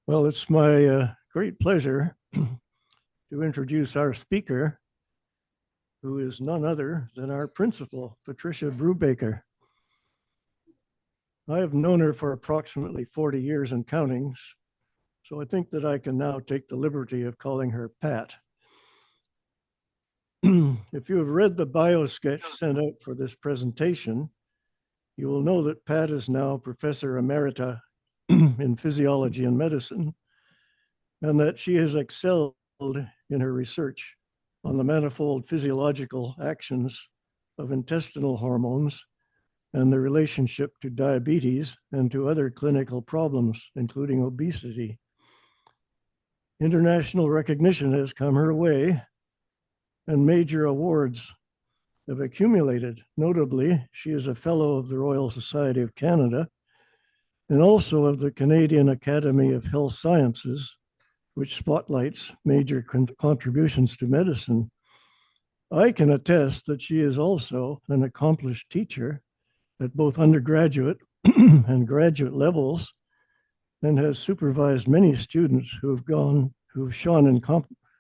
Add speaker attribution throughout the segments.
Speaker 1: Well, it's my great pleasure to introduce our speaker, who is none other than our principal, Patricia Brubaker. I have known her for approximately 40 years and counting, so I think that I can now take the liberty of calling her Pat. If you have read the bio sketch sent out for this presentation, you will know that Pat is now Professor Emerita in Physiology and Medicine, and that she has excelled in her research on the manifold physiological actions of intestinal hormones and the relationship to diabetes and to other clinical problems, including obesity. International recognition has come her way, and major awards have accumulated. Notably, she is a Fellow of the Royal Society of Canada and also of the Canadian Academy of Health Sciences, which spotlights major contributions to medicine. I can attest that she is also an accomplished teacher at both undergraduate and graduate levels, and has supervised many students who've shone in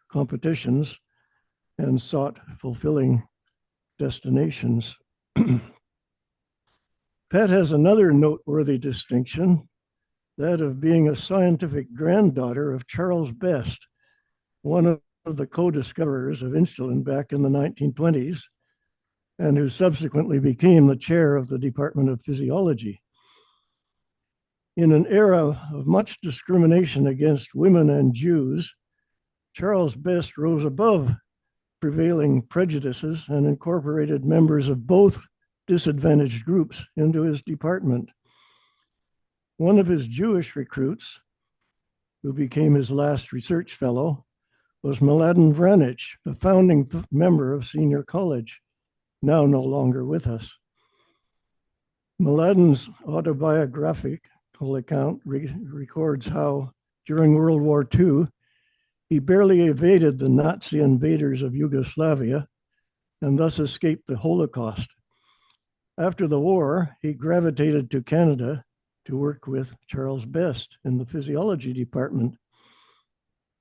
Speaker 1: competitions and sought fulfilling destinations. Pat has another noteworthy distinction, that of being a scientific granddaughter of Charles Best, one of the co-discoverers of insulin back in the 1920s, and who subsequently became the chair of the Department of Physiology. In an era of much discrimination against women and Jews, Charles Best rose above prevailing prejudices and incorporated members of both disadvantaged groups into his department. One of his Jewish recruits, who became his last research fellow, was Mladen Vranic, a founding member of Senior College, now no longer with us. Mladen's autobiographical account records how, during World War II, he barely evaded the Nazi invaders of Yugoslavia and thus escaped the Holocaust. After the war, he gravitated to Canada to work with Charles Best in the physiology department.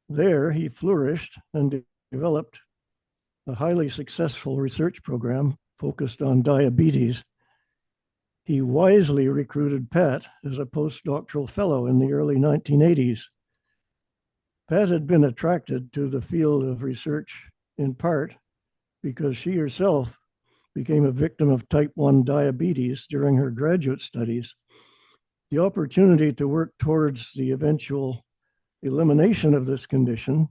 Speaker 1: There, he flourished and developed a highly successful research program focused on diabetes. He wisely recruited Pat as a postdoctoral fellow in the early 1980s. Pat had been attracted to the field of research in part because she herself became a victim of type 1 diabetes during her graduate studies. The opportunity to work towards the eventual elimination of this condition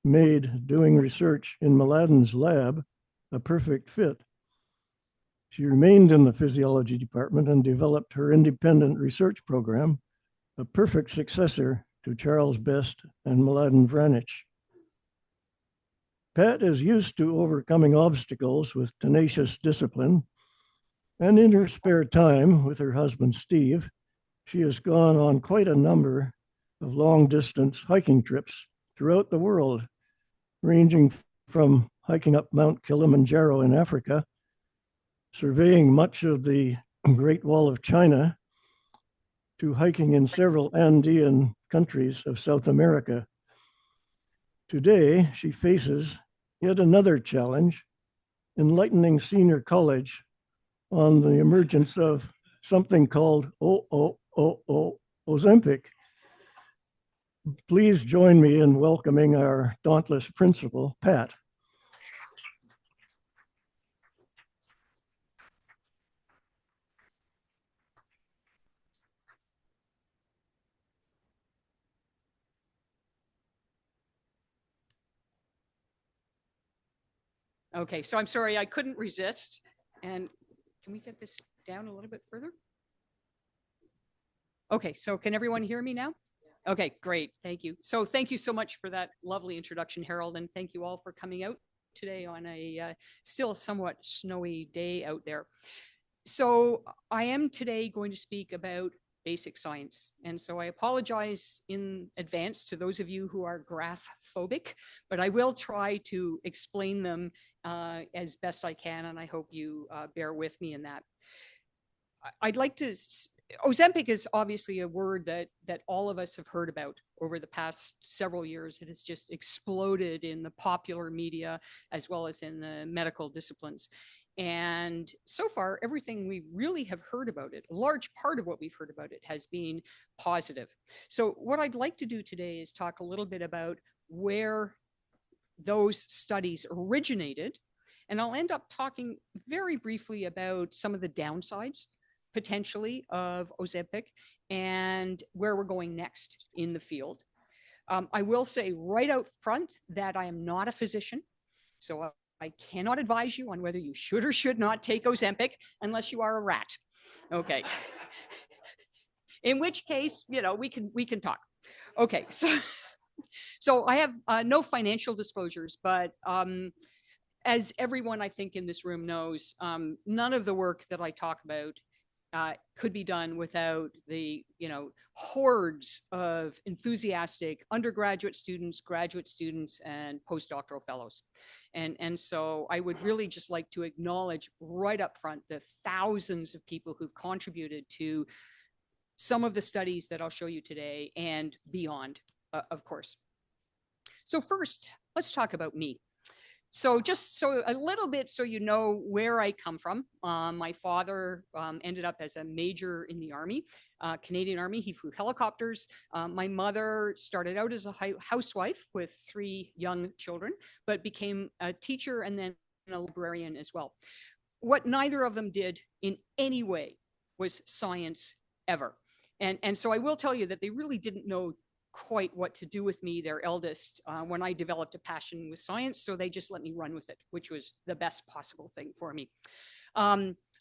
Speaker 1: made doing research in Mladen's lab a perfect fit. She remained in the physiology department and developed her independent research program, a perfect successor to Charles Best and Mladen Vranic. Pat is used to overcoming obstacles with tenacious discipline, and in her spare time with her husband, Steve, she has gone on quite a number of long-distance hiking trips throughout the world, ranging from hiking up Mount Kilimanjaro in Africa, surveying much of the Great Wall of China, to hiking in several Andean countries of South America. Today, she faces yet another challenge, enlightening Senior College on the emergence of something called O-zempic. Please join me in welcoming our dauntless principal, Pat.
Speaker 2: Okay, so I'm sorry, I couldn't resist. And can we get this down a little bit further? Okay, so can everyone hear me now? Okay, great. Thank you. So thank you so much for that lovely introduction, Harold, and thank you all for coming out today on a still somewhat snowy day out there. So I am today going to speak about basic science. And so I apologize in advance to those of you who are graph phobic, but I will try to explain them as best I can, and I hope you bear with me in that. I'd like to Ozempic is obviously a word that all of us have heard about over the past several years. It has just exploded in the popular media as well as in the medical disciplines. And so far, everything we really have heard about it, a large part of what we've heard about it has been positive. So what I'd like to do today is talk a little bit about where those studies originated. And I'll end up talking very briefly about some of the downsides potentially of Ozempic and where we're going next in the field. I will say right out front that I am not a physician, so I cannot advise you on whether you should or should not take Ozempic unless you are a rat. Okay. In which case, you know, we can talk. Okay, so I have no financial disclosures, but as everyone I think in this room knows, none of the work that I talk about could be done without the, you know, hordes of enthusiastic undergraduate students, graduate students, and postdoctoral fellows. And so I would really just like to acknowledge right up front the thousands of people who've contributed to some of the studies that I'll show you today and beyond, of course. So first, let's talk about me. So just so a little bit so you know where I come from. My father ended up as a major in the Army, Canadian Army. He flew helicopters. My mother started out as a housewife with 3 young children, but became a teacher and then a librarian as well. What neither of them did in any way was science ever. And so I will tell you that they really didn't know quite what to do with me, their eldest, when I developed a passion with science. So they just let me run with it, which was the best possible thing for me.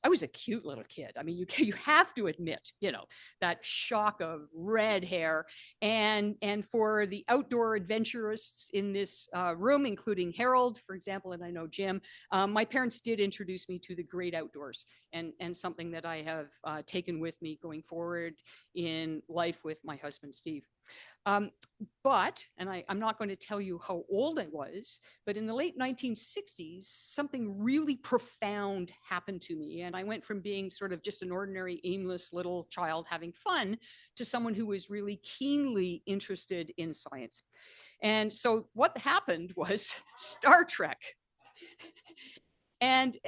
Speaker 2: I was a cute little kid. I mean, you have to admit, you know, that shock of red hair. And for the outdoor adventurists in this room, including Harold, for example, and I know Jim, my parents did introduce me to the great outdoors, and something that I have taken with me going forward in life with my husband, Steve. But, and I'm not going to tell you how old I was, but in the late 1960s, something really profound happened to me. And I went from being sort of just an ordinary, aimless little child having fun to someone who was really keenly interested in science. And so what happened was Star Trek. And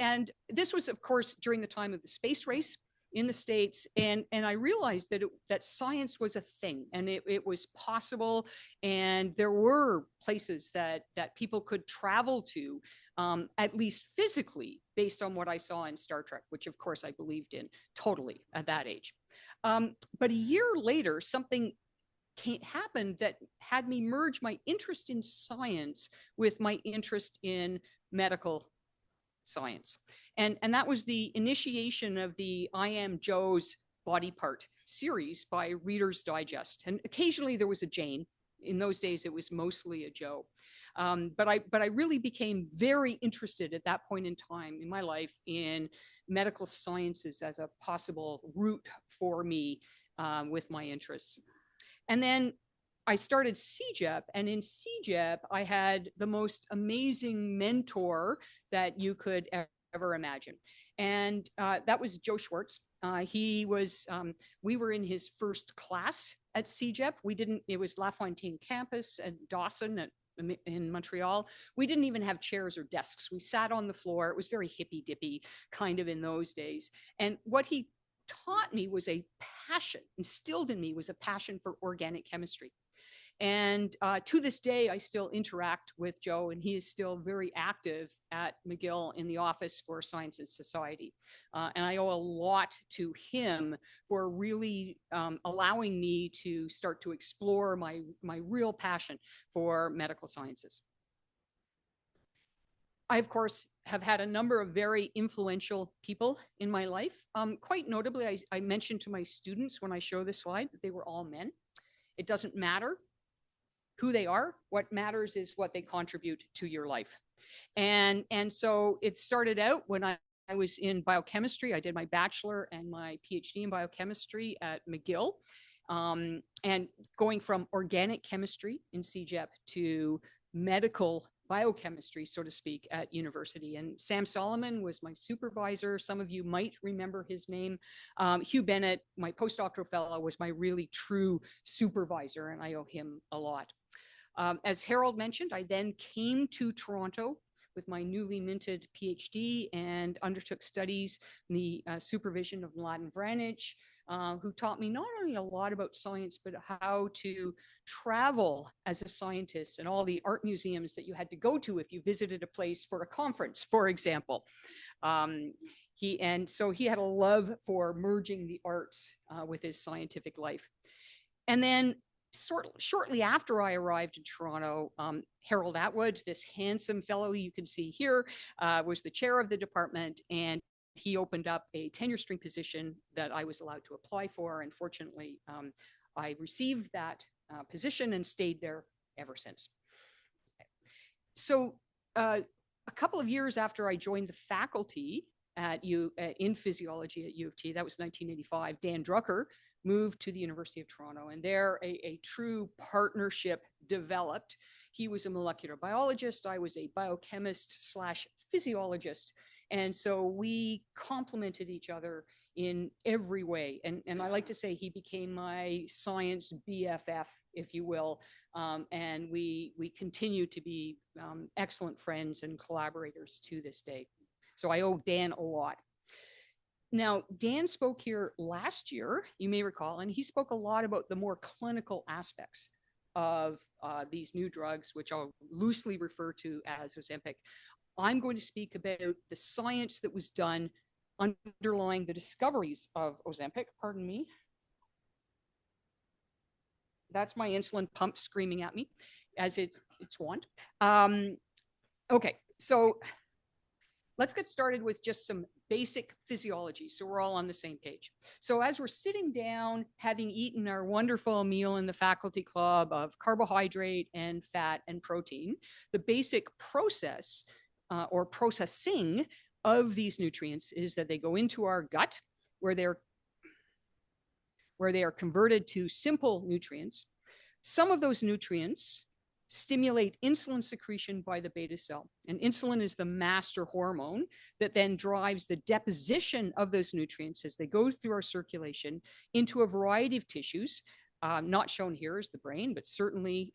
Speaker 2: this was, of course, during the time of the space race in the States. And I realized that science was a thing, and it was possible. And there were places that people could travel to, at least physically, based on what I saw in Star Trek, which of course I believed in totally at that age. But a year later, something happened that had me merge my interest in science with my interest in medical science. And that was the initiation of the I Am Joe's Body Part series by Reader's Digest. And occasionally there was a Jane. In those days, it was mostly a Joe. But I really became very interested at that point in time in my life in medical sciences as a possible route for me with my interests. And then I started CEGEP, and in CEGEP, I had the most amazing mentor that you could ever imagine. And that was Joe Schwartz. He was, we were in his first class at CEGEP. It was LaFontaine campus at Dawson in Montreal. We didn't even have chairs or desks. We sat on the floor. It was very hippy dippy kind of in those days. And what he taught me was a passion, instilled in me was a passion for organic chemistry. And to this day, I still interact with Joe, and he is still very active at McGill in the Office for Science and Society. And I owe a lot to him for really allowing me to start to explore my real passion for medical sciences. I, of course, have had a number of very influential people in my life. Quite notably, I mentioned to my students when I show this slide that they were all men. It doesn't matter who they are. What matters is what they contribute to your life. And so it started out when I was in biochemistry. I did my bachelor and my PhD in biochemistry at McGill. And going from organic chemistry in CEGEP to medical biochemistry, so to speak, at university. And Sam Solomon was my supervisor. Some of you might remember his name. Hugh Bennett, my postdoctoral fellow, was my really true supervisor, and I owe him a lot. As Harold mentioned, I then came to Toronto with my newly minted PhD and undertook studies in the supervision of Mladen Vranic, who taught me not only a lot about science, but how to travel as a scientist and all the art museums that you had to go to if you visited a place for a conference, for example. So he had a love for merging the arts with his scientific life. And then shortly after I arrived in Toronto, Harold Atwood, this handsome fellow you can see here, was the chair of the department, and he opened up a tenure string position that I was allowed to apply for. And fortunately, I received that position and stayed there ever since. So a couple of years after I joined the faculty in physiology at U of T, that was 1985, Dan Drucker moved to the University of Toronto, and there a true partnership developed. He was a molecular biologist. I was a biochemist slash physiologist. And so we complemented each other in every way. And I like to say he became my science BFF, if you will. And we continue to be excellent friends and collaborators to this day. So I owe Dan a lot. Now, Dan spoke here last year, you may recall, and he spoke a lot about the more clinical aspects of these new drugs, which I'll loosely refer to as O-zempic. I'm going to speak about the science that was done underlying the discoveries of O-zempic. Pardon me. That's my insulin pump screaming at me, as it's wont. Okay, so let's get started with just some basic physiology so we're all on the same page. So as we're sitting down, having eaten our wonderful meal in the faculty club of carbohydrate and fat and protein, the basic process or processing of these nutrients is that they go into our gut where they are converted to simple nutrients. Some of those nutrients stimulate insulin secretion by the beta cell. And insulin is the master hormone that then drives the deposition of those nutrients as they go through our circulation into a variety of tissues. Not shown here is the brain, but certainly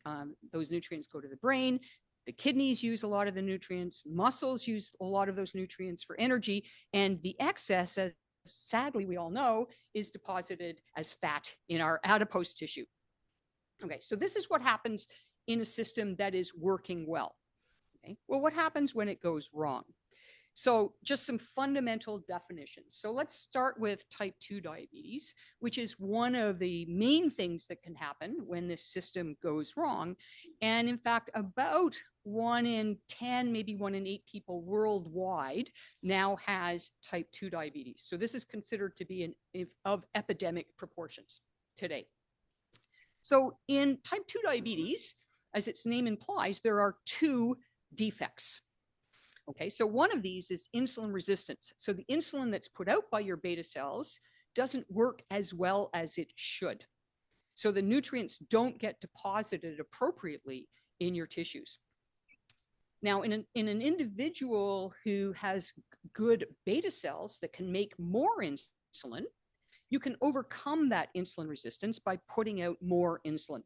Speaker 2: those nutrients go to the brain. The kidneys use a lot of the nutrients, muscles use a lot of those nutrients for energy, and the excess, as sadly we all know, is deposited as fat in our adipose tissue. Okay, so this is what happens in a system that is working well. Okay, well, what happens when it goes wrong? So just some fundamental definitions. So let's start with type 2 diabetes, which is one of the main things that can happen when this system goes wrong. And in fact, about 1 in 10, maybe 1 in 8 people worldwide now has type 2 diabetes. So this is considered to be of epidemic proportions today. So in type 2 diabetes, as its name implies, there are 2 defects. Okay, so one of these is insulin resistance. So the insulin that's put out by your beta cells doesn't work as well as it should. So the nutrients don't get deposited appropriately in your tissues. Now, in an individual who has good beta cells that can make more insulin, you can overcome that insulin resistance by putting out more insulin.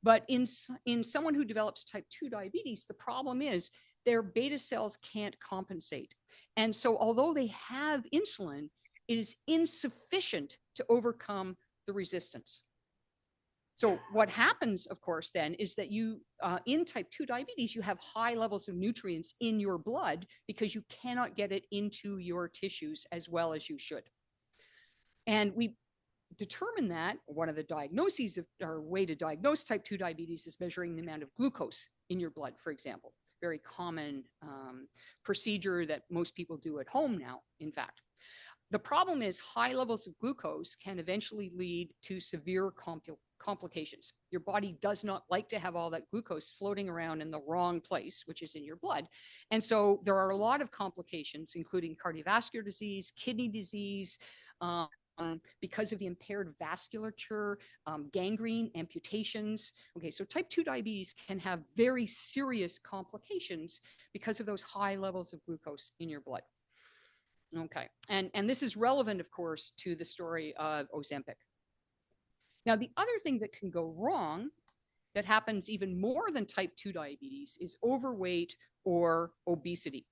Speaker 2: But in someone who develops type 2 diabetes, the problem is their beta cells can't compensate. And so although they have insulin, it is insufficient to overcome the resistance. So what happens, of course, then is that you, in type 2 diabetes, you have high levels of nutrients in your blood because you cannot get it into your tissues as well as you should. And we determine that one of the diagnoses or way to diagnose type 2 diabetes is measuring the amount of glucose in your blood, for example. Very common procedure that most people do at home now, in fact. The problem is high levels of glucose can eventually lead to severe complications. Your body does not like to have all that glucose floating around in the wrong place, which is in your blood. And so there are a lot of complications, including cardiovascular disease, kidney disease, because of the impaired vasculature, gangrene, amputations. Okay, so type 2 diabetes can have very serious complications because of those high levels of glucose in your blood. Okay, and this is relevant, of course, to the story of Ozempic. Now, the other thing that can go wrong that happens even more than type 2 diabetes is overweight or obesity.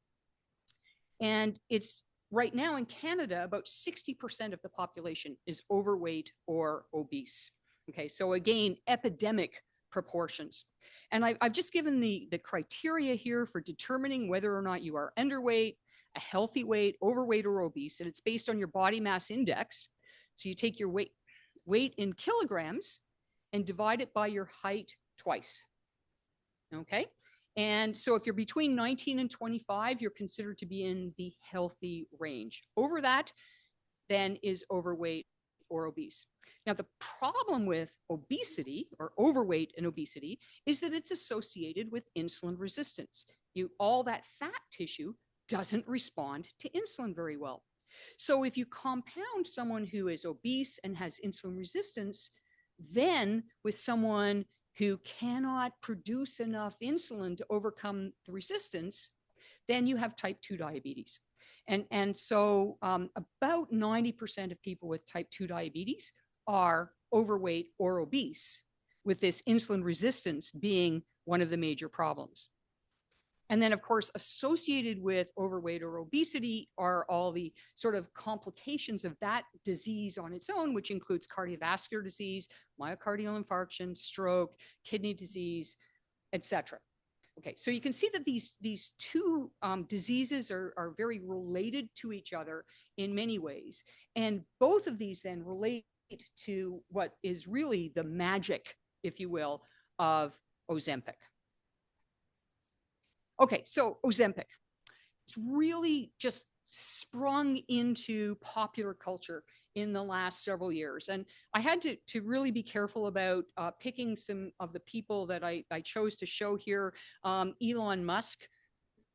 Speaker 2: And it's right now in Canada, about 60% of the population is overweight or obese. Okay, so again, epidemic proportions. And I've just given the criteria here for determining whether or not you are underweight, a healthy weight, overweight, or obese, and it's based on your body mass index. So you take your weight in kilograms and divide it by your height twice. Okay, and so if you're between 19 and 25, you're considered to be in the healthy range. Over that, then is overweight or obese. Now, the problem with obesity or overweight and obesity is that it's associated with insulin resistance. All that fat tissue doesn't respond to insulin very well. So if you compound someone who is obese and has insulin resistance, then with someone who cannot produce enough insulin to overcome the resistance, then you have type 2 diabetes. And so about 90% of people with type 2 diabetes are overweight or obese, with this insulin resistance being one of the major problems. And then, of course, associated with overweight or obesity are all the sort of complications of that disease on its own, which includes cardiovascular disease, myocardial infarction, stroke, kidney disease, etc. Okay, so you can see that these two diseases are very related to each other in many ways. And both of these then relate to what is really the magic, if you will, of Ozempic. Okay, so Ozempic, it's really just sprung into popular culture in the last several years. And I had to really be careful about picking some of the people that I chose to show here. Elon Musk,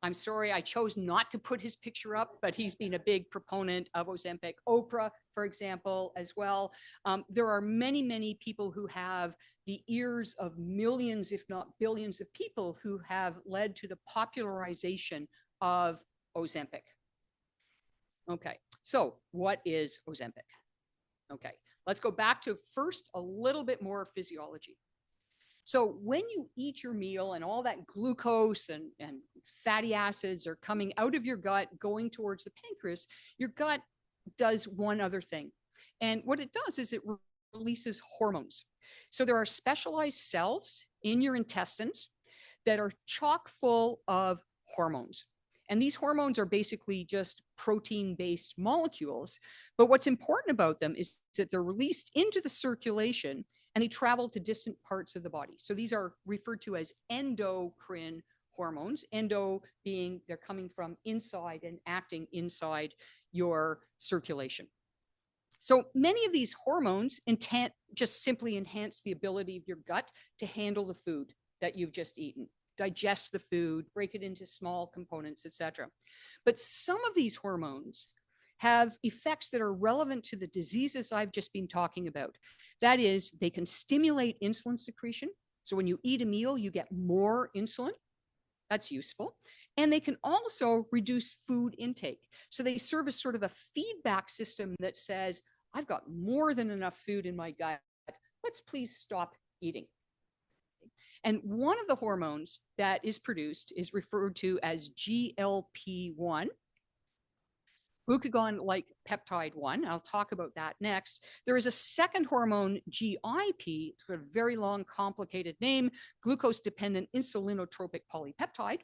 Speaker 2: I'm sorry, I chose not to put his picture up, but he's been a big proponent of Ozempic. Oprah, for example, as well. There are many, many people who have the ears of millions, if not billions of people who have led to the popularization of Ozempic. Okay, so what is Ozempic? Okay, let's go back to first a little bit more physiology. So when you eat your meal and all that glucose and fatty acids are coming out of your gut, going towards the pancreas, your gut does one other thing. And what it does is it releases hormones. So there are specialized cells in your intestines that are chock full of hormones. And these hormones are basically just protein-based molecules. But what's important about them is that they're released into the circulation and they travel to distant parts of the body. So these are referred to as endocrine hormones. Endo being they're coming from inside and acting inside your circulation. So many of these hormones just simply enhance the ability of your gut to handle the food that you've just eaten, digest the food, break it into small components, etc. But some of these hormones have effects that are relevant to the diseases I've just been talking about. That is, they can stimulate insulin secretion. So when you eat a meal, you get more insulin. That's useful. And they can also reduce food intake. So they serve as sort of a feedback system that says, I've got more than enough food in my gut. Let's please stop eating. And one of the hormones that is produced is referred to as GLP-1, glucagon-like peptide 1. I'll talk about that next. There is a second hormone, GIP. It's got a very long, complicated name, glucose-dependent insulinotropic polypeptide.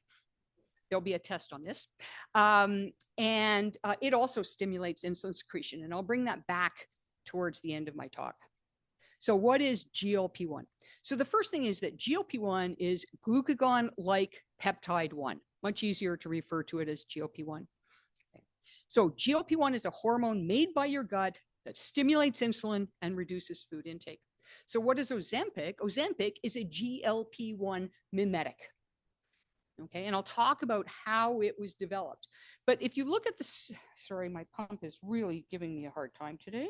Speaker 2: There'll be a test on this. And it also stimulates insulin secretion. And I'll bring that back towards the end of my talk. So what is GLP-1? So the first thing is that GLP-1 is glucagon-like peptide 1. Much easier to refer to it as GLP-1. Okay. So GLP-1 is a hormone made by your gut that stimulates insulin and reduces food intake. So what is Ozempic? Ozempic is a GLP-1 mimetic. Okay, and I'll talk about how it was developed. But if you look at this, sorry, my pump is really giving me a hard time today.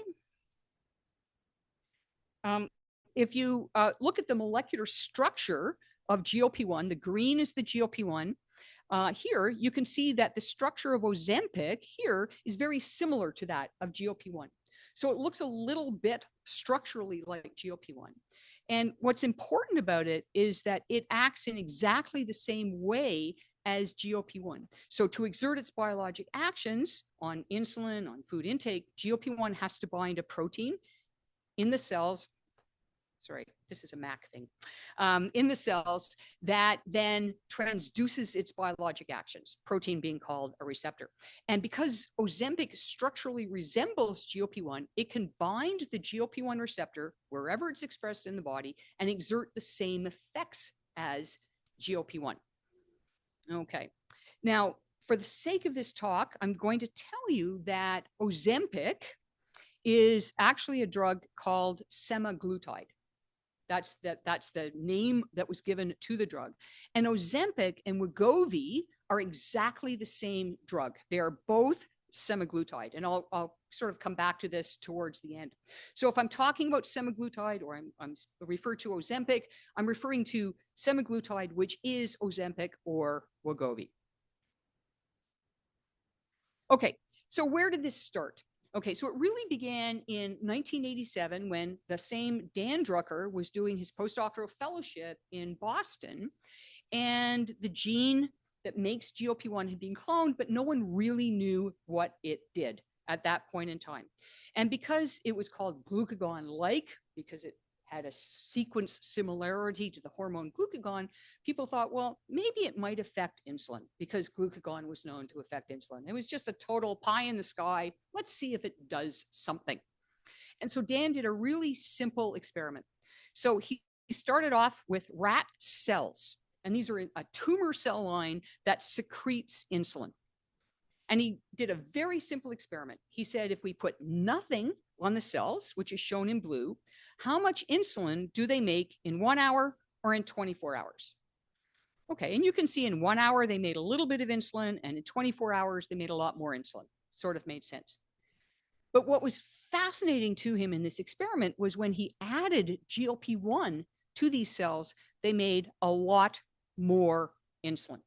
Speaker 2: If you look at the molecular structure of GLP-1, the green is the GLP-1. Here, you can see that the structure of Ozempic here is very similar to that of GLP-1. So it looks a little bit structurally like GLP-1. And what's important about it is that it acts in exactly the same way as GLP-1. So to exert its biologic actions on insulin, on food intake, GLP-1 has to bind a protein in the cells. Sorry, this is a Mac thing, in the cells that then transduces its biologic actions, protein being called a receptor. And because Ozempic structurally resembles GLP-1, it can bind the GLP-1 receptor wherever it's expressed in the body and exert the same effects as GLP-1. Okay, now for the sake of this talk, I'm going to tell you that Ozempic is actually a drug called semaglutide. That's the name that was given to the drug. And Ozempic and Wegovy are exactly the same drug. They are both semaglutide. And I'll sort of come back to this towards the end. So if I'm talking about semaglutide or I'm refer to Ozempic, I'm referring to semaglutide, which is Ozempic or Wegovy. Okay, so where did this start? Okay, so it really began in 1987 when the same Dan Drucker was doing his postdoctoral fellowship in Boston, and the gene that makes GLP-1 had been cloned, but no one really knew what it did at that point in time. And because it was called glucagon-like, because it had a sequence similarity to the hormone glucagon, people thought, well, maybe it might affect insulin because glucagon was known to affect insulin. It was just a total pie in the sky. Let's see if it does something. And so Dan did a really simple experiment. So he started off with rat cells, and these are a tumor cell line that secretes insulin. And he did a very simple experiment. He said, if we put nothing on the cells, which is shown in blue, how much insulin do they make in 1 hour or in 24 hours? Okay, and you can see in 1 hour, they made a little bit of insulin, and in 24 hours, they made a lot more insulin. Sort of made sense. But what was fascinating to him in this experiment was when he added GLP-1 to these cells, they made a lot more insulin.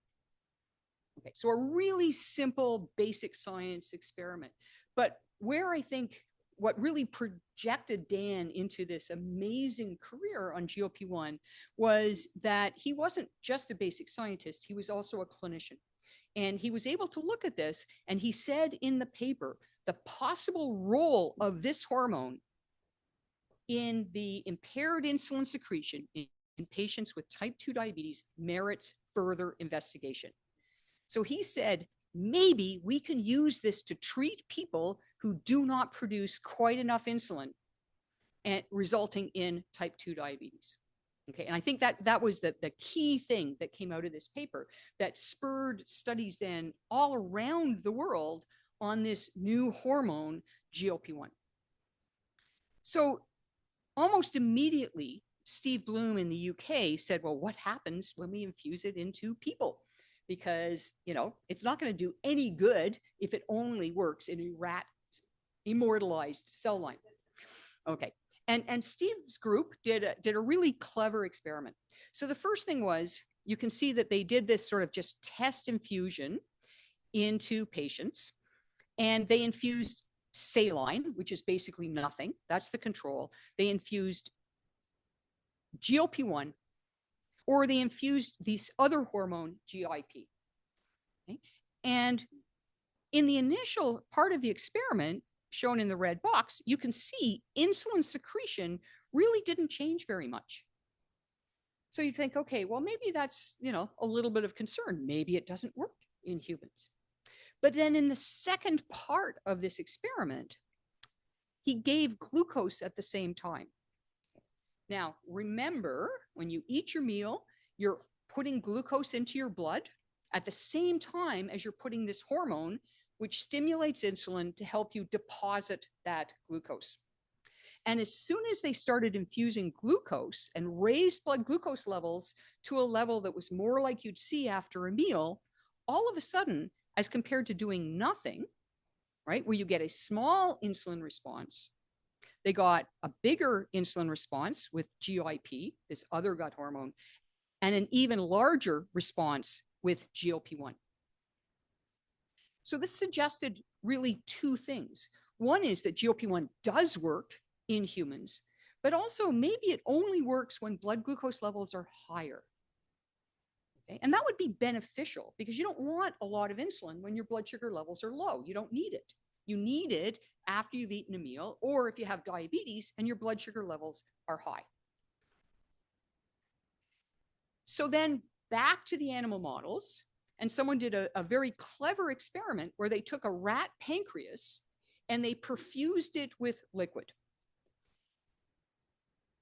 Speaker 2: Okay, so a really simple basic science experiment. But where I think what really projected Dan into this amazing career on GLP-1 was that he wasn't just a basic scientist, he was also a clinician. And he was able to look at this, and he said in the paper, the possible role of this hormone in the impaired insulin secretion in patients with type 2 diabetes merits further investigation. So he said, maybe we can use this to treat people who do not produce quite enough insulin, and resulting in type 2 diabetes. Okay, and I think that was the key thing that came out of this paper that spurred studies then all around the world on this new hormone, GLP-1. So almost immediately, Steve Bloom in the UK said, well, what happens when we infuse it into people? Because, you know, it's not going to do any good if it only works in a rat immortalized cell line. Okay. And Steve's group did a really clever experiment. So the first thing was, you can see that they did this sort of just test infusion into patients, and they infused saline, which is basically nothing. That's the control. They infused GLP-1, or they infused this other hormone, GIP. Okay? And in the initial part of the experiment, shown in the red box, you can see insulin secretion really didn't change very much. So you'd think, okay, well, maybe that's, you know, a little bit of concern. Maybe it doesn't work in humans. But then in the second part of this experiment, he gave glucose at the same time. Now, remember, when you eat your meal, you're putting glucose into your blood at the same time as you're putting this hormone, which stimulates insulin to help you deposit that glucose. And as soon as they started infusing glucose and raised blood glucose levels to a level that was more like you'd see after a meal, all of a sudden, as compared to doing nothing, right, where you get a small insulin response, they got a bigger insulin response with GIP, this other gut hormone, and an even larger response with GLP-1. So this suggested really two things. One is that GLP-1 does work in humans, but also maybe it only works when blood glucose levels are higher. Okay? And that would be beneficial because you don't want a lot of insulin when your blood sugar levels are low. You don't need it. You need it after you've eaten a meal, or if you have diabetes and your blood sugar levels are high. So then back to the animal models, and someone did a very clever experiment where they took a rat pancreas and they perfused it with liquid.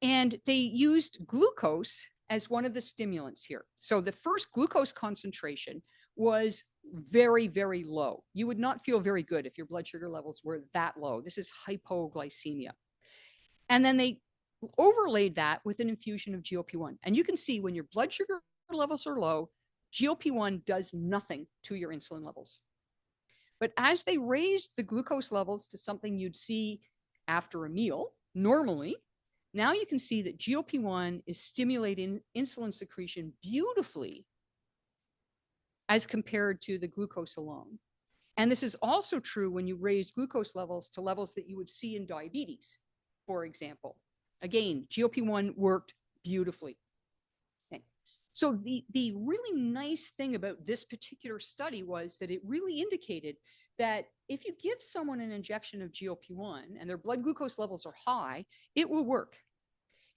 Speaker 2: And they used glucose as one of the stimulants here. So the first glucose concentration was very, very low. You would not feel very good if your blood sugar levels were that low. This is hypoglycemia. And then they overlaid that with an infusion of GLP-1. And you can see when your blood sugar levels are low, GLP-1 does nothing to your insulin levels. But as they raised the glucose levels to something you'd see after a meal, normally, now you can see that GLP-1 is stimulating insulin secretion beautifully as compared to the glucose alone. And this is also true when you raise glucose levels to levels that you would see in diabetes, for example. Again, GLP-1 worked beautifully. Okay. So the really nice thing about this particular study was that it really indicated that if you give someone an injection of GLP-1 and their blood glucose levels are high, it will work.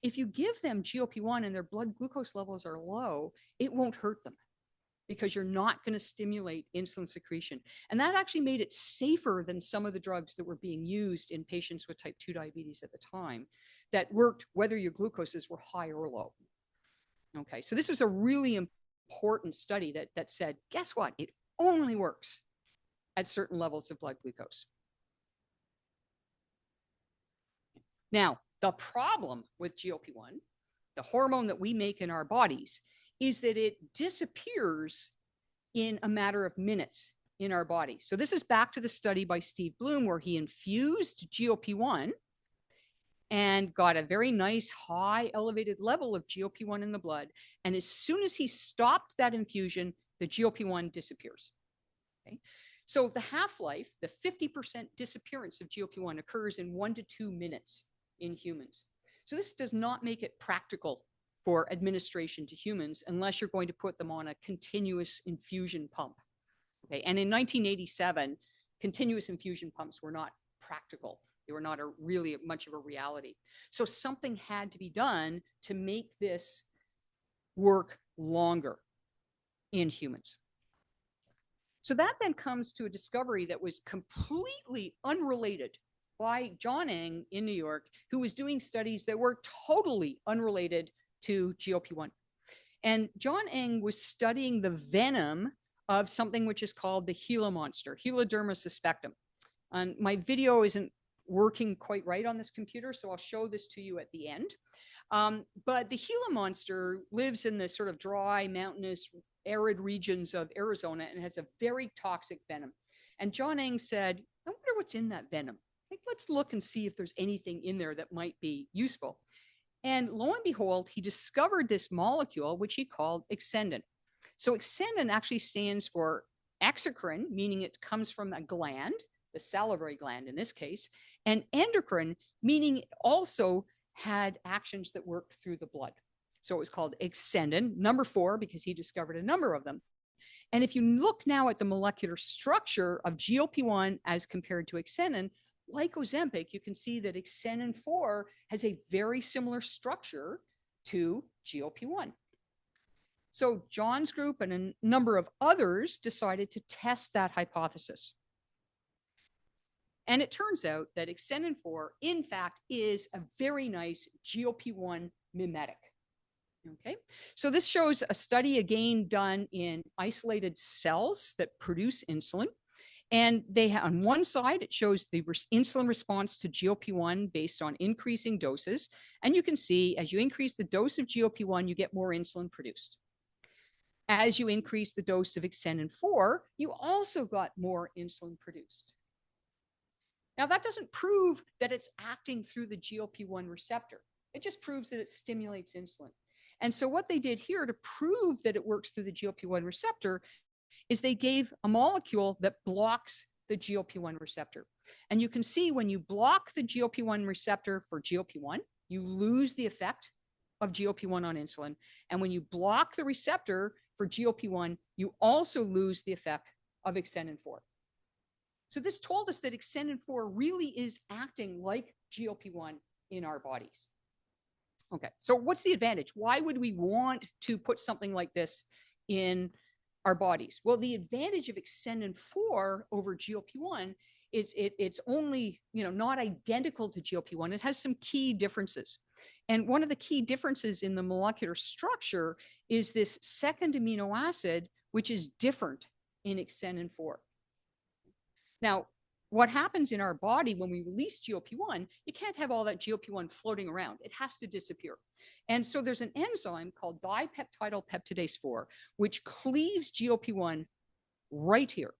Speaker 2: If you give them GLP-1 and their blood glucose levels are low, it won't hurt them because you're not going to stimulate insulin secretion. And that actually made it safer than some of the drugs that were being used in patients with type 2 diabetes at the time that worked whether your glucoses were high or low. Okay, so this was a really important study that said, guess what? It only works at certain levels of blood glucose. Now, the problem with GLP-1, the hormone that we make in our bodies, is that it disappears in a matter of minutes in our body. So this is back to the study by Steve Bloom where he infused GLP-1 and got a very nice high elevated level of GLP-1 in the blood. And as soon as he stopped that infusion, the GLP-1 disappears. Okay? So the half-life, the 50% disappearance of GLP-1 occurs in 1 to 2 minutes in humans. So this does not make it practical for administration to humans unless you're going to put them on a continuous infusion pump. Okay, and in 1987, continuous infusion pumps were not practical. They were not really much of a reality. So something had to be done to make this work longer in humans. So that then comes to a discovery that was completely unrelated by John Eng in New York, who was doing studies that were totally unrelated to GLP-1. And John Eng was studying the venom of something which is called the Gila monster, Heloderma suspectum. And my video isn't working quite right on this computer, so I'll show this to you at the end. But the Gila monster lives in the sort of dry, mountainous, arid regions of Arizona and has a very toxic venom. And John Eng said, I wonder what's in that venom. Let's look and see if there's anything in there that might be useful. And lo and behold, he discovered this molecule, which he called exendin. So exendin actually stands for exocrine, meaning it comes from a gland, the salivary gland in this case, and endocrine, meaning it also had actions that worked through the blood. So it was called exendin, number 4, because he discovered a number of them. And if you look now at the molecular structure of GLP-1 as compared to exendin, like O-zempic, you can see that exendin 4 has a very similar structure to GLP-1. So John's group and a number of others decided to test that hypothesis. And it turns out that exendin 4, in fact, is a very nice GLP-1 mimetic. Okay, so this shows a study again done in isolated cells that produce insulin. And on one side, it shows the insulin response to GLP-1 based on increasing doses. And you can see as you increase the dose of GLP-1, you get more insulin produced. As you increase the dose of Exendin-4, you also got more insulin produced. Now, that doesn't prove that it's acting through the GLP-1 receptor. It just proves that it stimulates insulin. And so what they did here to prove that it works through the GLP-1 receptor is they gave a molecule that blocks the GLP-1 receptor. And you can see when you block the GLP-1 receptor for GLP-1, you lose the effect of GLP-1 on insulin. And when you block the receptor for GLP-1, you also lose the effect of Exendin-4. So this told us that Exendin-4 really is acting like GLP-1 in our bodies. Okay, so what's the advantage? Why would we want to put something like this in our bodies? Well, the advantage of Exendin-4 over GLP-1 is it's only, not identical to GLP-1. It has some key differences. And one of the key differences in the molecular structure is this second amino acid, which is different in Exendin-4. Now, what happens in our body when we release GLP-1, you can't have all that GLP-1 floating around. It has to disappear. And so there's an enzyme called dipeptidyl peptidase 4, which cleaves GLP-1 right here.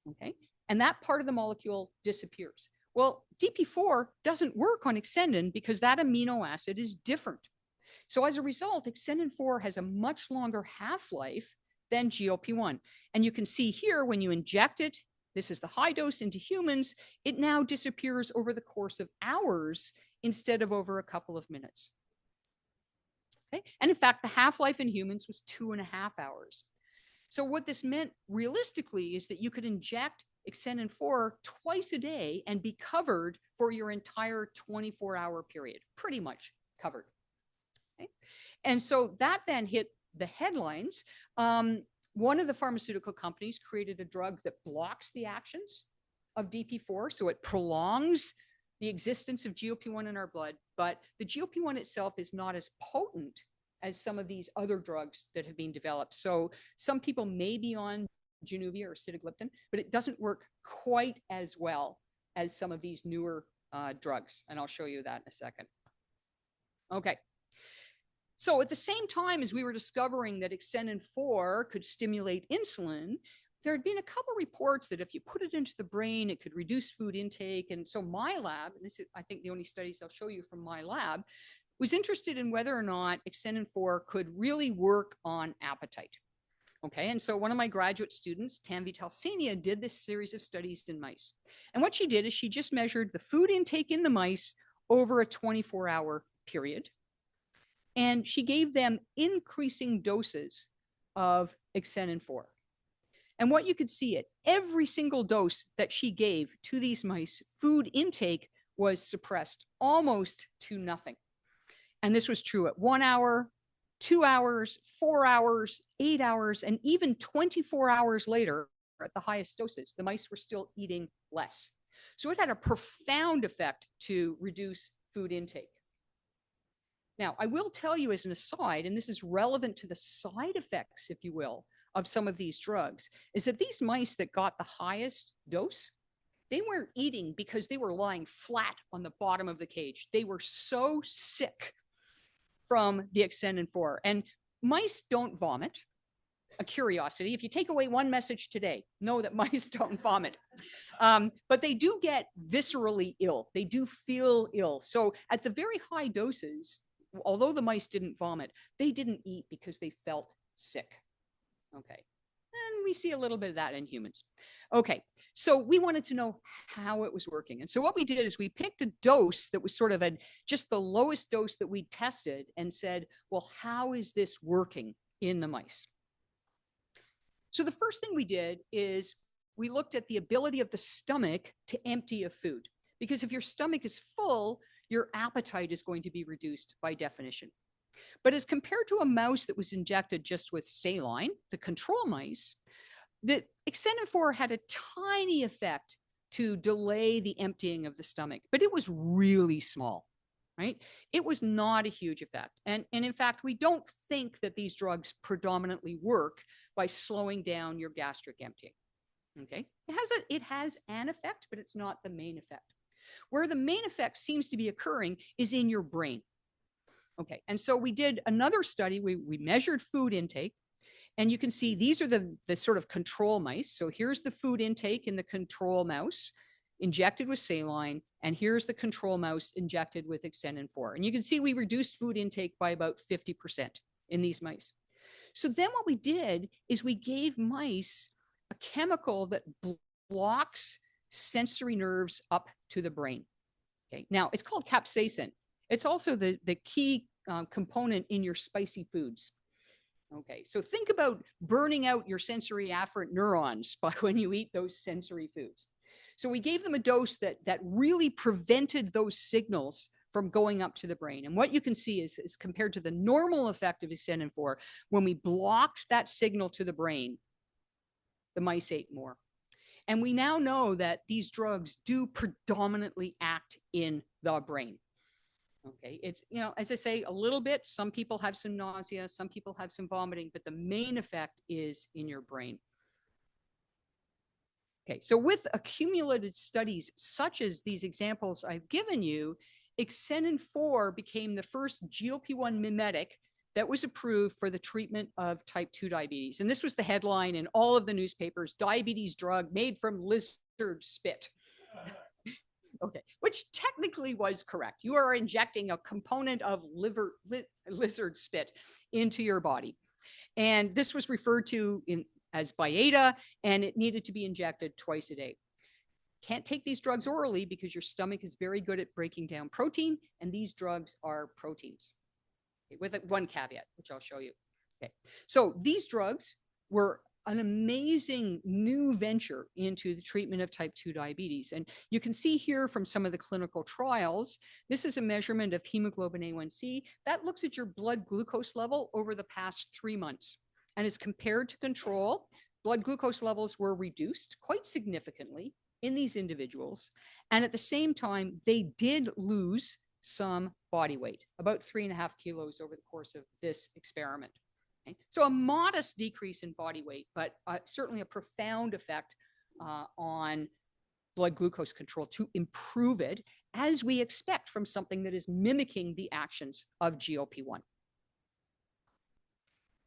Speaker 2: Okay. And that part of the molecule disappears. Well, DP4 doesn't work on Exendin because that amino acid is different. So as a result, Exendin-4 has a much longer half-life than GLP-1. And you can see here when you inject it, this is the high dose into humans, it now disappears over the course of hours instead of over a couple of minutes. Okay? And in fact, the half-life in humans was 2.5 hours. So what this meant realistically is that you could inject Exendin-4 twice a day and be covered for your entire 24-hour period, pretty much covered. Okay? And so that then hit the headlines. One of the pharmaceutical companies created a drug that blocks the actions of DP4, so it prolongs the existence of GLP-1 in our blood, but the GLP-1 itself is not as potent as some of these other drugs that have been developed. So some people may be on Januvia or sitagliptin, but it doesn't work quite as well as some of these newer drugs, and I'll show you that in a second. Okay. So at the same time as we were discovering that Exendin-4 could stimulate insulin, there had been a couple reports that if you put it into the brain, it could reduce food intake. And so my lab, and this is, I think, the only studies I'll show you from my lab, was interested in whether or not Exendin-4 could really work on appetite. Okay, and so one of my graduate students, Tanvi Talsania, did this series of studies in mice. And what she did is she just measured the food intake in the mice over a 24-hour period. And she gave them increasing doses of Exendin-4. And what you could see at every single dose that she gave to these mice, food intake was suppressed almost to nothing. And this was true at 1 hour, 2 hours, 4 hours, 8 hours, and even 24 hours later at the highest doses, the mice were still eating less. So it had a profound effect to reduce food intake. Now, I will tell you as an aside, and this is relevant to the side effects, if you will, of some of these drugs, is that these mice that got the highest dose, they weren't eating because they were lying flat on the bottom of the cage. They were so sick from the Exendin-4. And mice don't vomit. A curiosity. If you take away one message today, know that mice don't vomit. But they do get viscerally ill. They do feel ill. So at the very high doses, although the mice didn't vomit, they didn't eat because they felt sick. Okay. And we see a little bit of that in humans. Okay. So we wanted to know how it was working. And so what we did is we picked a dose that was sort of just the lowest dose that we tested and said, well, how is this working in the mice? So the first thing we did is we looked at the ability of the stomach to empty of food. Because if your stomach is full, your appetite is going to be reduced by definition. But as compared to a mouse that was injected just with saline, the control mice, the Exendin-4 had a tiny effect to delay the emptying of the stomach, but it was really small, right? It was not a huge effect. And in fact, we don't think that these drugs predominantly work by slowing down your gastric emptying. Okay, it has an effect, but it's not the main effect. Where the main effect seems to be occurring is in your brain. Okay, and so we did another study. We measured food intake, and you can see these are the sort of control mice. So here's the food intake in the control mouse injected with saline, and here's the control mouse injected with Extendin 4. And you can see we reduced food intake by about 50% in these mice. So then what we did is we gave mice a chemical that blocks sensory nerves up to the brain. Okay, now it's called capsaicin. It's also the key component in your spicy foods. Okay, so think about burning out your sensory afferent neurons by when you eat those sensory foods. So we gave them a dose that really prevented those signals from going up to the brain. And what you can see is compared to the normal effect of Extendin 4, when we blocked that signal to the brain, the mice ate more. And we now know that these drugs do predominantly act in the brain. Okay, it's, you know, as I say, a little bit, some people have some nausea, some people have some vomiting, but the main effect is in your brain. Okay, so with accumulated studies such as these examples I've given you, Extendin 4 became the first GLP-1 mimetic that was approved for the treatment of type 2 diabetes. And this was the headline in all of the newspapers: diabetes drug made from lizard spit. Okay, which technically was correct. You are injecting a component of lizard spit into your body. And this was referred to as Byetta, and it needed to be injected twice a day. Can't take these drugs orally because your stomach is very good at breaking down protein, and these drugs are proteins. Okay, with one caveat, which I'll show you. Okay, so these drugs were an amazing new venture into the treatment of type 2 diabetes. And you can see here from some of the clinical trials, this is a measurement of hemoglobin A1C. That looks at your blood glucose level over the past 3 months. And as compared to control, blood glucose levels were reduced quite significantly in these individuals. And at the same time, they did lose some body weight, about 3.5 kilos over the course of this experiment. Okay? So a modest decrease in body weight, but certainly a profound effect on blood glucose control to improve it, as we expect from something that is mimicking the actions of GLP-1.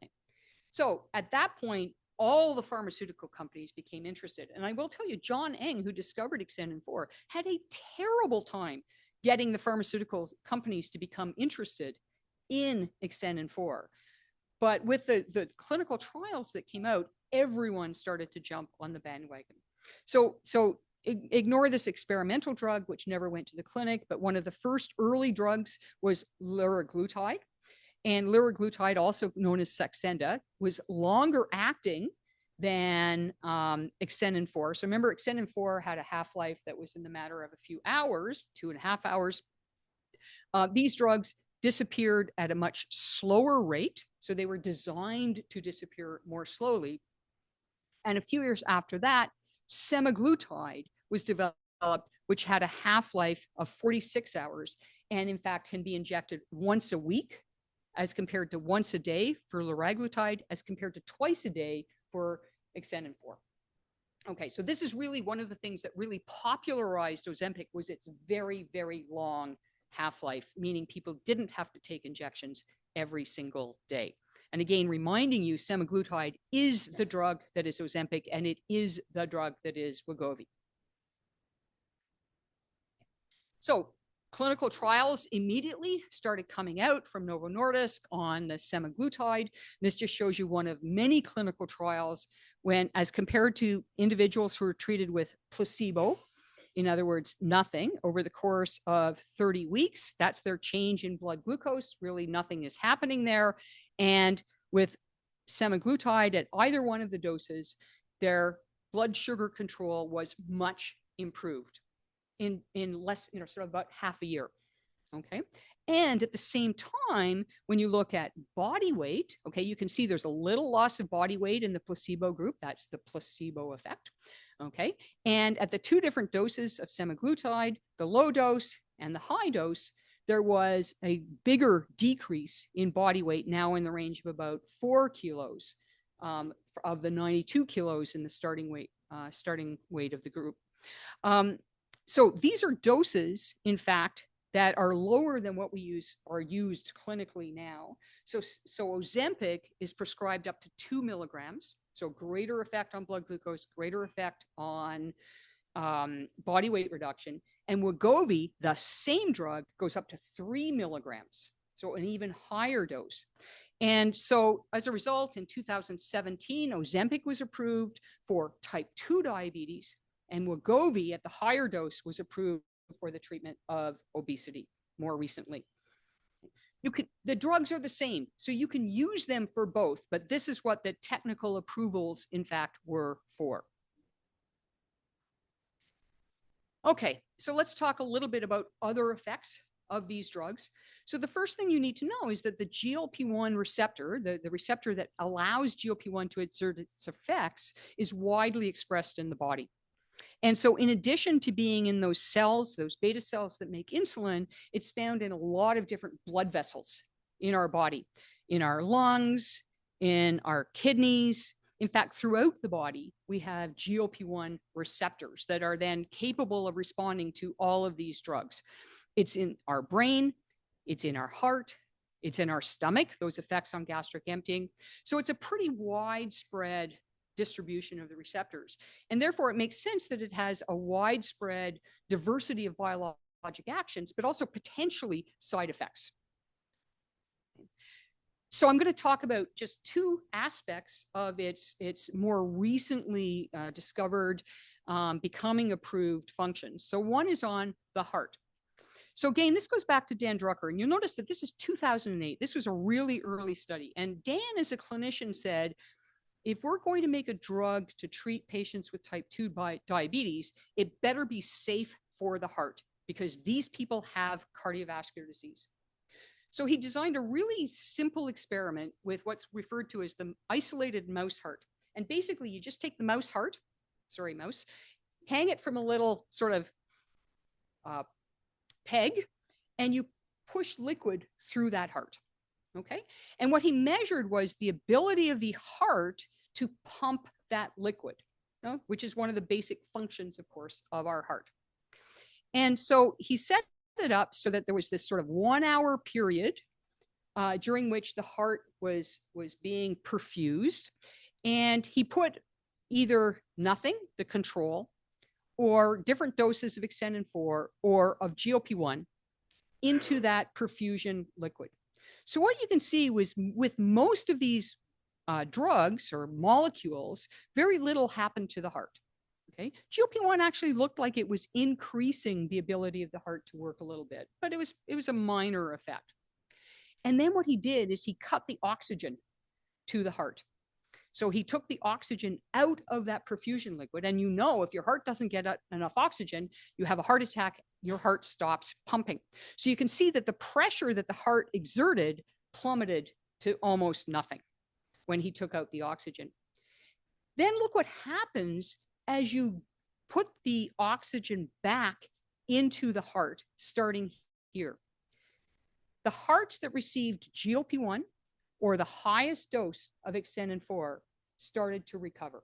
Speaker 2: Okay. So at that point, all the pharmaceutical companies became interested. And I will tell you, John Eng, who discovered Extendin 4, had a terrible time getting the pharmaceutical companies to become interested in Extendin 4. But with the clinical trials that came out, everyone started to jump on the bandwagon. So ignore this experimental drug, which never went to the clinic, but one of the first early drugs was liraglutide. And liraglutide, also known as Saxenda, was longer acting than Extendin 4. So remember, Extendin 4 had a half-life that was in the matter of a few hours, 2.5 hours. These drugs disappeared at a much slower rate. So they were designed to disappear more slowly. And a few years after that, semaglutide was developed, which had a half-life of 46 hours, and in fact can be injected once a week, as compared to once a day for liraglutide, as compared to twice a day for Extendin 4. Okay, so this is really one of the things that really popularized Ozempic, was its very, very long half-life, meaning people didn't have to take injections every single day. And again, reminding you, semaglutide is the drug that is Ozempic, and it is the drug that is Wegovy. So clinical trials immediately started coming out from Novo Nordisk on the semaglutide. This just shows you one of many clinical trials when, as compared to individuals who are treated with placebo, in other words, nothing, over the course of 30 weeks, that's their change in blood glucose. Really nothing is happening there. And with semaglutide at either one of the doses, their blood sugar control was much improved in less, sort of about half a year. Okay. And at the same time, when you look at body weight, okay, you can see there's a little loss of body weight in the placebo group. That's the placebo effect. Okay. And at the two different doses of semaglutide, the low dose and the high dose, there was a bigger decrease in body weight, now in the range of about 4 kilos of the 92 kilos in the starting weight starting weight of the group. So these are doses, in fact, that are lower than what we use or used clinically now. So O-zempic is prescribed up to 2 milligrams. So greater effect on blood glucose, greater effect on body weight reduction. And Wegovy, the same drug, goes up to 3 milligrams. So an even higher dose. And so as a result, in 2017, O-zempic was approved for type 2 diabetes, and Wegovy at the higher dose was approved for the treatment of obesity more recently. The drugs are the same, so you can use them for both, but this is what the technical approvals, in fact, were for. Okay, so let's talk a little bit about other effects of these drugs. So the first thing you need to know is that the GLP-1 receptor, the receptor that allows GLP-1 to exert its effects, is widely expressed in the body. And so in addition to being in those cells, those beta cells that make insulin, it's found in a lot of different blood vessels in our body, in our lungs, in our kidneys. In fact, throughout the body, we have GLP-1 receptors that are then capable of responding to all of these drugs. It's in our brain, it's in our heart, it's in our stomach, those effects on gastric emptying. So it's a pretty widespread distribution of the receptors. And therefore, it makes sense that it has a widespread diversity of biologic actions, but also potentially side effects. So I'm going to talk about just two aspects of its more recently discovered, becoming approved functions. So one is on the heart. So again, this goes back to Dan Drucker, and you'll notice that this is 2008. This was a really early study. And Dan, as a clinician, said, if we're going to make a drug to treat patients with type 2 diabetes, it better be safe for the heart because these people have cardiovascular disease. So he designed a really simple experiment with what's referred to as the isolated mouse heart. And basically, you just take the mouse heart, hang it from a little sort of peg, and you push liquid through that heart. Okay. And what he measured was the ability of the heart to pump that liquid, which is one of the basic functions, of course, of our heart. And so he set it up so that there was this sort of 1 hour period during which the heart was being perfused. And he put either nothing, the control, or different doses of exendin 4 or of GLP-1 into that perfusion liquid. So what you can see was with most of these drugs or molecules, very little happened to the heart. Okay, GLP-1 actually looked like it was increasing the ability of the heart to work a little bit, but it was a minor effect. And then what he did is he cut the oxygen to the heart. So he took the oxygen out of that perfusion liquid. And you know, if your heart doesn't get enough oxygen, you have a heart attack, your heart stops pumping. So you can see that the pressure that the heart exerted plummeted to almost nothing when he took out the oxygen. Then look what happens as you put the oxygen back into the heart, starting here. The hearts that received GLP-1 or the highest dose of exendin 4 started to recover.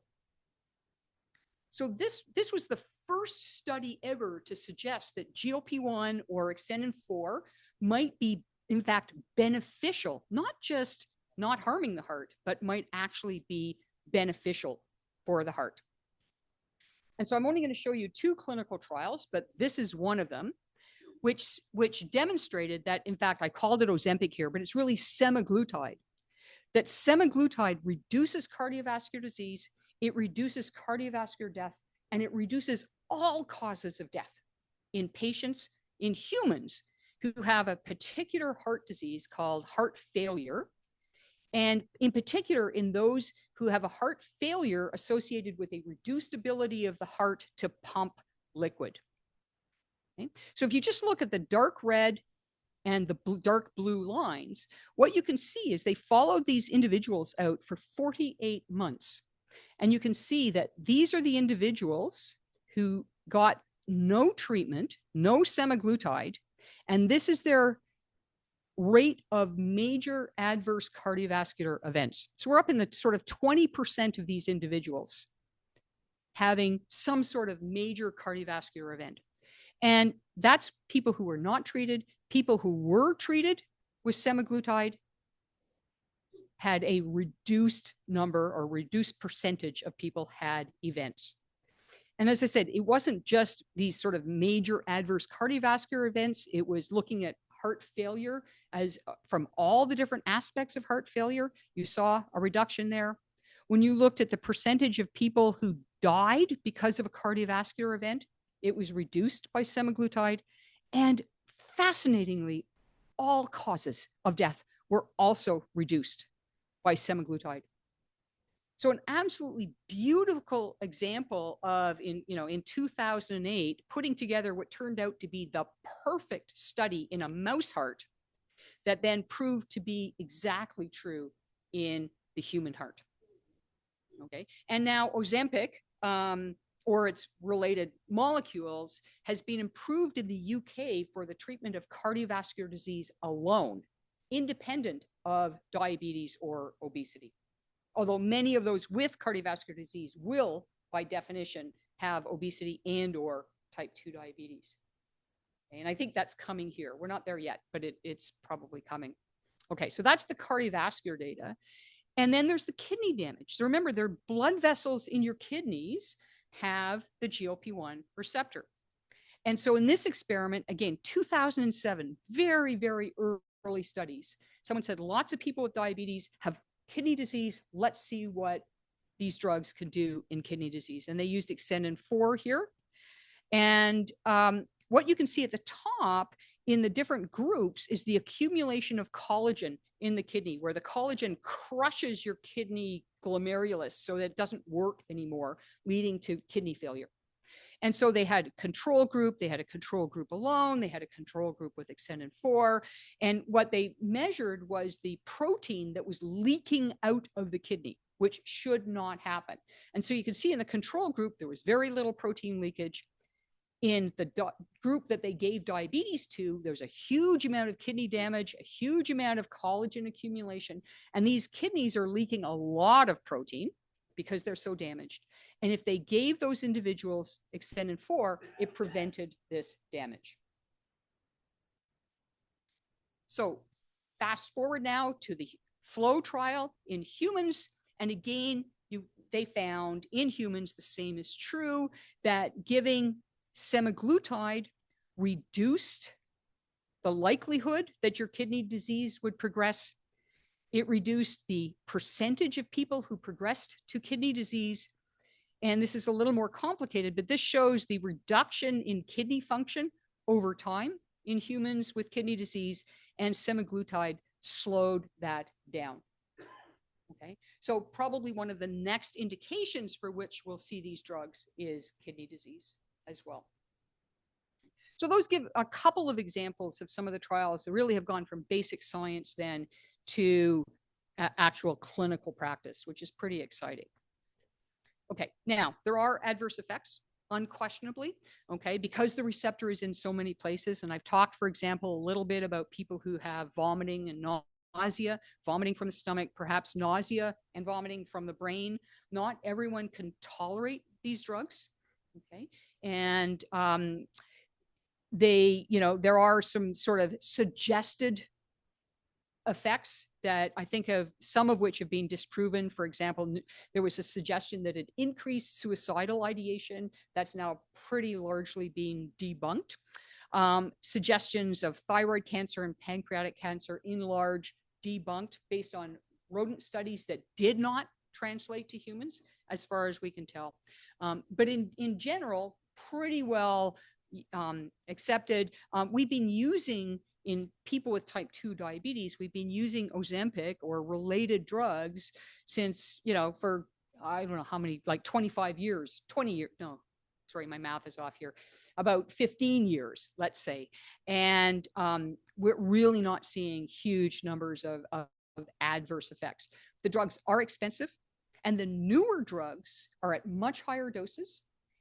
Speaker 2: So this was the first study ever to suggest that GLP-1 or exendin 4 might be, in fact, beneficial, not just not harming the heart, but might actually be beneficial for the heart. And so I'm only going to show you two clinical trials, but this is one of them, which demonstrated that, in fact, I called it O-zempic here, but it's really semaglutide. That semaglutide reduces cardiovascular disease, it reduces cardiovascular death, and it reduces all causes of death in patients, in humans who have a particular heart disease called heart failure, and in particular in those who have a heart failure associated with a reduced ability of the heart to pump liquid. Okay? So if you just look at the dark red and the dark blue lines, what you can see is they followed these individuals out for 48 months. And you can see that these are the individuals who got no treatment, no semaglutide, and this is their rate of major adverse cardiovascular events. So we're up in the sort of 20% of these individuals having some sort of major cardiovascular event. And that's people who were not treated. People who were treated with semaglutide had a reduced number or reduced percentage of people had events. And as I said, it wasn't just these sort of major adverse cardiovascular events. It was looking at heart failure as from all the different aspects of heart failure. You saw a reduction there. When you looked at the percentage of people who died because of a cardiovascular event, it was reduced by semaglutide. And fascinatingly, all causes of death were also reduced by semaglutide. So an absolutely beautiful example of in 2008, putting together what turned out to be the perfect study in a mouse heart that then proved to be exactly true in the human heart. Okay. And now Ozempic, or its related molecules, has been improved in the UK for the treatment of cardiovascular disease alone, independent of diabetes or obesity. Although many of those with cardiovascular disease will, by definition, have obesity and or type 2 diabetes. And I think that's coming here. We're not there yet, but it's probably coming. Okay, so that's the cardiovascular data. And then there's the kidney damage. So remember, there are blood vessels in your kidneys have the GLP-1 receptor. And so in this experiment, again, 2007, very, very early studies, someone said lots of people with diabetes have kidney disease. Let's see what these drugs can do in kidney disease. And they used exendin 4 here. And what you can see at the top in the different groups is the accumulation of collagen in the kidney, where the collagen crushes your kidney glomerulus so that it doesn't work anymore, leading to kidney failure. And so they had a control group, they had a control group alone, they had a control group with exendin 4. And what they measured was the protein that was leaking out of the kidney, which should not happen. And so you can see in the control group, there was very little protein leakage. In the group that they gave diabetes to, there's a huge amount of kidney damage, a huge amount of collagen accumulation. And these kidneys are leaking a lot of protein because they're so damaged. And if they gave those individuals exendin 4, it prevented this damage. So fast forward now to the FLOW trial in humans. And again, they found in humans the same is true, that giving semaglutide reduced the likelihood that your kidney disease would progress. It reduced the percentage of people who progressed to kidney disease. And this is a little more complicated, but this shows the reduction in kidney function over time in humans with kidney disease, and semaglutide slowed that down. Okay, so probably one of the next indications for which we'll see these drugs is kidney disease as well. So those give a couple of examples of some of the trials that really have gone from basic science then to actual clinical practice, which is pretty exciting. Okay, now there are adverse effects, unquestionably, okay, because the receptor is in so many places. And I've talked, for example, a little bit about people who have vomiting and nausea, vomiting from the stomach, perhaps nausea and vomiting from the brain. Not everyone can tolerate these drugs, okay? And there are some sort of suggested effects that I think of, some of which have been disproven. For example, there was a suggestion that it increased suicidal ideation. That's now pretty largely being debunked. Suggestions of thyroid cancer and pancreatic cancer in large debunked based on rodent studies that did not translate to humans, as far as we can tell. But in general, pretty well accepted. We've been using, in people with type 2 diabetes, we've been using Ozempic or related drugs since, for I don't know how many, like 25 years, 20 years, no, sorry, my math is off here, about 15 years, let's say. And we're really not seeing huge numbers of adverse effects. The drugs are expensive, and the newer drugs are at much higher doses,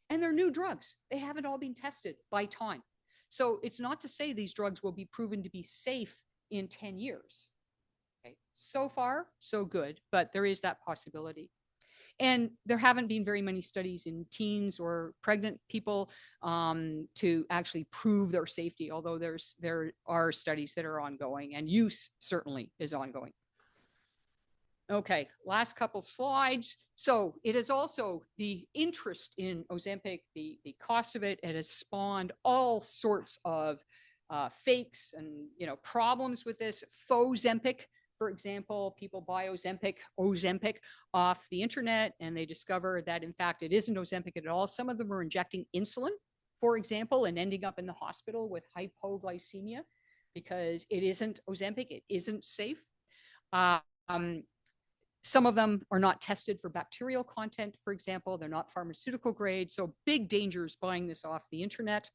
Speaker 2: and they're new drugs. They haven't all been tested by time. So it's not to say these drugs will be proven to be safe in 10 years. Okay. So far, so good, but there is that possibility. And there haven't been very many studies in teens or pregnant people to actually prove their safety, although there are studies that are ongoing, and use certainly is ongoing. Okay, last couple slides. So it is also the interest in Ozempic, the cost of it. It has spawned all sorts of fakes and problems with this. Faux-zempic, for example, people buy Ozempic off the internet, and they discover that in fact it isn't Ozempic at all. Some of them are injecting insulin, for example, and ending up in the hospital with hypoglycemia because it isn't Ozempic. It isn't safe. Some of them are not tested for bacterial content, for example. They're not pharmaceutical grade. So big dangers buying this off the internet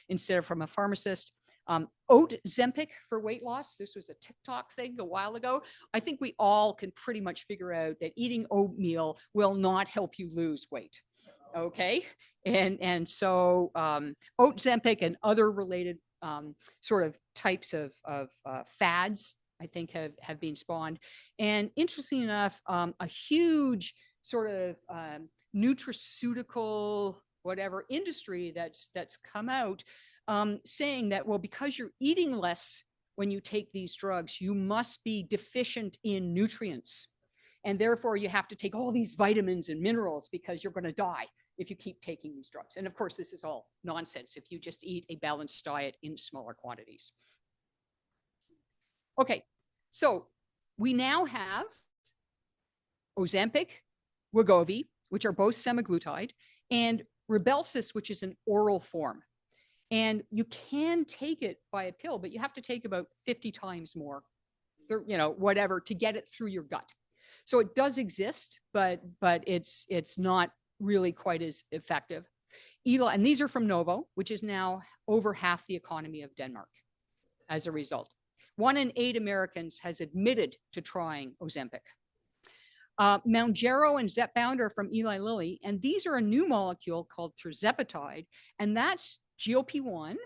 Speaker 2: instead of from a pharmacist. O-zempic for weight loss. This was a TikTok thing a while ago. I think we all can pretty much figure out that eating oatmeal will not help you lose weight. Okay. And so O-zempic and other related sort of types of fads, I think have been spawned. And interestingly enough, a huge sort of nutraceutical, whatever industry that's come out saying that, well, because you're eating less when you take these drugs, you must be deficient in nutrients. And therefore you have to take all these vitamins and minerals because you're going to die if you keep taking these drugs. And of course, this is all nonsense if you just eat a balanced diet in smaller quantities. Okay, so we now have Ozempic, Wegovy, which are both semaglutide, and Rybelsus, which is an oral form. And you can take it by a pill, but you have to take about 50 times more, whatever, to get it through your gut. So it does exist, but it's not really quite as effective. Eli, and these are from Novo, which is now over half the economy of Denmark as a result. 1 in 8 Americans has admitted to trying Ozempic. Mounjaro and Zepbound are from Eli Lilly, and these are a new molecule called tirzepatide, and that's GLP-1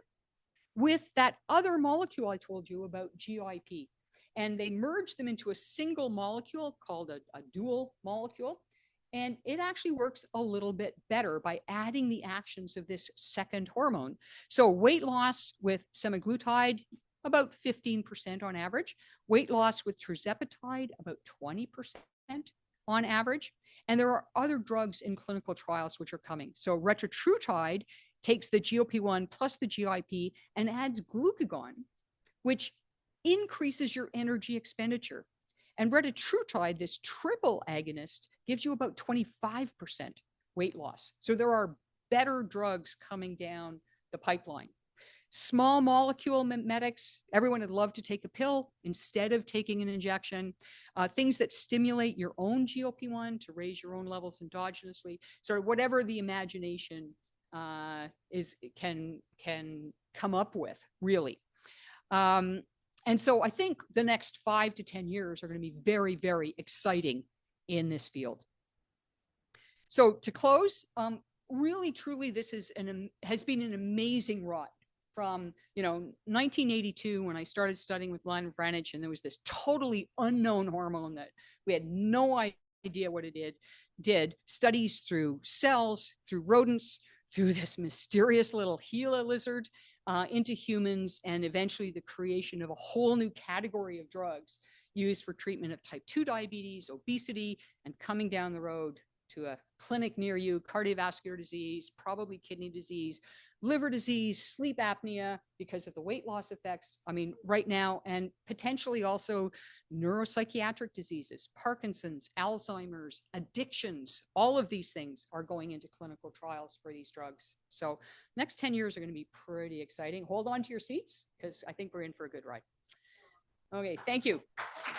Speaker 2: with that other molecule I told you about, GIP. And they merged them into a single molecule called a dual molecule. And it actually works a little bit better by adding the actions of this second hormone. So weight loss with semaglutide, about 15% on average. Weight loss with tirzepatide, about 20% on average. And there are other drugs in clinical trials which are coming. So retatrutide takes the GLP-1 plus the GIP and adds glucagon, which increases your energy expenditure. And retatrutide, this triple agonist, gives you about 25% weight loss. So there are better drugs coming down the pipeline. Small molecule mimetics, everyone would love to take a pill instead of taking an injection. Things that stimulate your own GLP-1 to raise your own levels endogenously. So whatever the imagination can come up with, really. And so I think the next 5 to 10 years are going to be very, very exciting in this field. So to close, really, truly, this has been an amazing ride from 1982 when I started studying with Glenn Vranich, and there was this totally unknown hormone that we had no idea what it did. Studies through cells, through rodents, through this mysterious little Gila lizard, into humans, and eventually the creation of a whole new category of drugs used for treatment of type 2 diabetes, obesity, and coming down the road to a clinic near you, cardiovascular disease, probably kidney disease, liver disease, sleep apnea because of the weight loss effects, right now, and potentially also neuropsychiatric diseases, Parkinson's, Alzheimer's, addictions. All of these things are going into clinical trials for these drugs. So next 10 years are going to be pretty exciting. Hold on to your seats because I think we're in for a good ride. Okay, thank you.